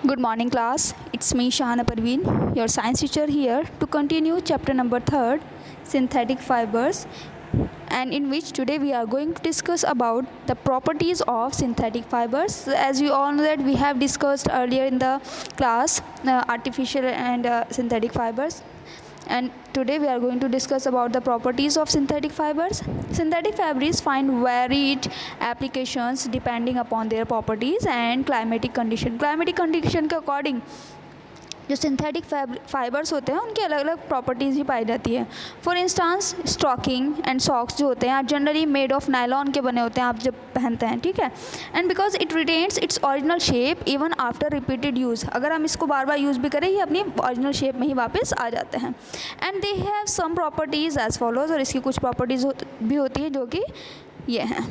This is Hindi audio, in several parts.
Good morning class, it's me Shahana Parveen, your science teacher here to continue chapter number 3, synthetic fibers, and in which today we are going to discuss about the properties of synthetic fibers. As you all know that we have discussed earlier in the class artificial and synthetic fibers, and today we are going to discuss about the properties of synthetic fibers. Synthetic fibers find varied applications depending upon their properties and climatic condition के अकॉर्डिंग जो सिंथेटिक फाइबर्स होते हैं उनकी अलग अलग प्रॉपर्टीज़ ही पाई जाती है. For instance stocking and socks जो होते हैं आप जनरली मेड ऑफ नायलॉन के बने होते हैं आप जब पहनते हैं, ठीक है. And because it retains its original shape even after repeated use. अगर हम इसको बार बार यूज़ भी करें ये अपनी ओरिजिनल शेप में ही वापस आ जाते हैं. And they have some properties as follows, और इसकी कुछ प्रॉपर्टीज़ भी होती है जो कि ये हैं.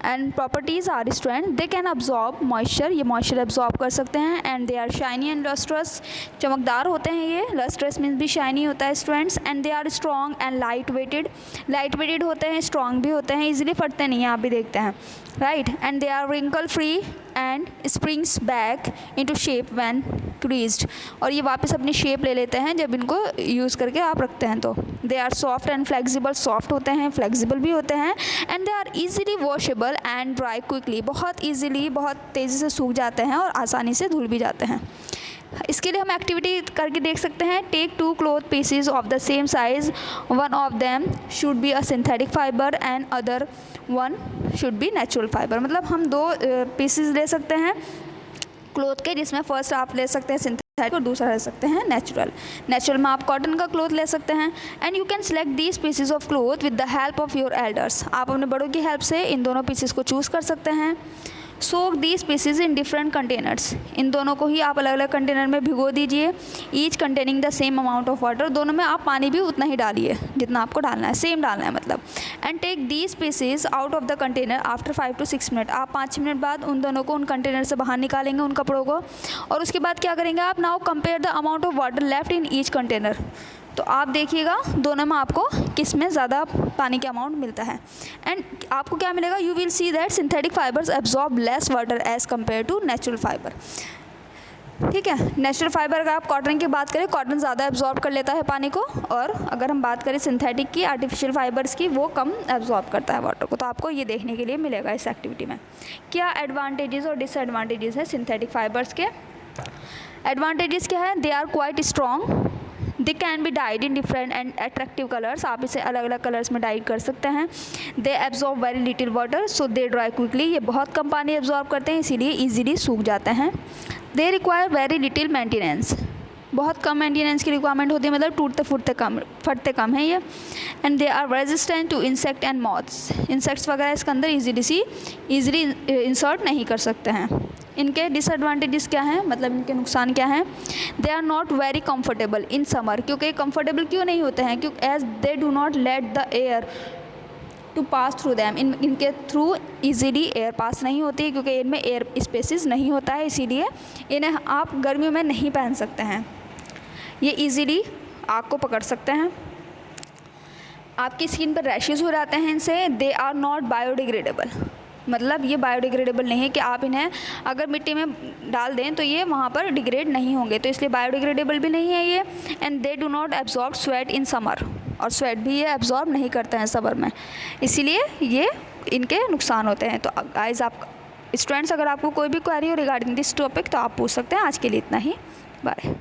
And properties are strength, they can absorb moisture, ये मॉइस्चर एब्जॉर्ब कर सकते हैं. And they are shiny and lustrous, चमकदार होते हैं ये. लस्ट्रस मीन्स भी शाइनी होता है students. And they are strong and light weighted होते हैं, स्ट्रॉन्ग भी होते हैं, इजीली फटते नहीं हैं, आप भी देखते हैं, right. And they are wrinkle free and springs back into shape when creased, और ये वापस अपनी शेप ले लेते हैं जब इनको यूज़ करके आप रखते हैं. तो they are soft and flexible, soft होते हैं, फ्लेक्सिबल भी होते हैं. And they are easily washable and dry quickly, बहुत ईजिली, बहुत तेज़ी से सूख जाते हैं और आसानी से धुल भी जाते हैं. इसके लिए हम एक्टिविटी करके देख सकते हैं. Take 2 cloth pieces of the same size, one of them should be a synthetic fibre and other one should be natural fibre. मतलब हम 2 पीसेज ले सकते हैं क्लॉथ के, जिसमें फर्स्ट आप ले सकते हैं सिंथेटिक और दूसरा ले सकते हैं नेचुरल. नेचुरल में आप कॉटन का क्लॉथ ले सकते हैं. And you can select these pieces of cloth with the help of your elders, आप अपने बड़ों की हेल्प से इन दोनों पीसेज को चूज़ कर सकते हैं. Soak these pieces in different containers, इन दोनों को ही आप अलग अलग कंटेनर में भिगो दीजिए. Each containing the same amount of water, दोनों में आप पानी भी उतना ही डालिए जितना आपको डालना है, सेम डालना है मतलब. And take these pieces out of the container after 5 to 6 minute, आप 5-6 मिनट बाद उन दोनों को उन कंटेनर से बाहर निकालेंगे, उन कपड़ों को. और उसके बाद क्या करेंगे आप, now compare the amount of water left in each container. तो आप देखिएगा दोनों में आपको किस में ज़्यादा पानी का अमाउंट मिलता है. एंड आपको क्या मिलेगा, you will see that synthetic fibres absorb less water as compare to natural fibre. ठीक है, नेचुरल फाइबर अगर आप कॉटन की बात करें, कॉटन ज़्यादा एब्जॉर्ब कर लेता है पानी को, और अगर हम बात करें सिंथेटिक की, आर्टिफिशियल फाइबर्स की, वो कम एब्जॉर्ब करता है वाटर को. तो आपको ये देखने के लिए मिलेगा इस एक्टिविटी में क्या एडवांटेजेस और डिसएडवांटेजेस हैं सिंथेटिक फाइबर्स के. एडवांटेजेस क्या है, they are quite strong, they can be dyed in different and attractive colours, आप इसे अलग अलग कलर्स में डाइड कर सकते हैं. They absorb very little water so they dry quickly, ये बहुत कम पानी एब्जॉर्ब करते हैं इसीलिए ईजिली सूख जाते हैं. They require very little maintenance, बहुत कम मेंटेनेंस की रिक्वायरमेंट होती है, मतलब टूटते फटते कम है ये. And they are resistant to insect and moths, insects वगैरह इसके अंदर ईजिली इंसर्ट नहीं कर सकते हैं. इनके डिसएडवांटेजेस क्या हैं, मतलब इनके नुकसान क्या हैं. They are not very comfortable in summer, क्योंकि कंफर्टेबल क्यों नहीं होते हैं, क्योंकि as they do not let the air to pass through them, इनके थ्रू इजीली एयर पास नहीं होती, क्योंकि इनमें एयर स्पेसिस नहीं होता है, इसीलिए इन्हें आप गर्मियों में नहीं पहन सकते हैं. ये इजीली आग को पकड़ सकते हैं, आपकी स्किन पर रैशेज़ हो जाते हैं इनसे. दे आर नॉट बायोडिग्रेडेबल, मतलब ये बायोडिग्रेडेबल नहीं है कि आप इन्हें अगर मिट्टी में डाल दें तो ये वहाँ पर डिग्रेड नहीं होंगे, तो इसलिए बायोडिग्रेडेबल भी नहीं है ये. And they do not absorb sweat in summer, और स्वेट भी ये एब्जॉर्ब नहीं करते हैं समर में, इसीलिए ये इनके नुकसान होते हैं. तो गाइस, आप स्टूडेंट्स अगर आपको कोई भी क्वेरी हो रिगार्डिंग दिस टॉपिक तो आप पूछ सकते हैं. आज के लिए इतना ही, बाय.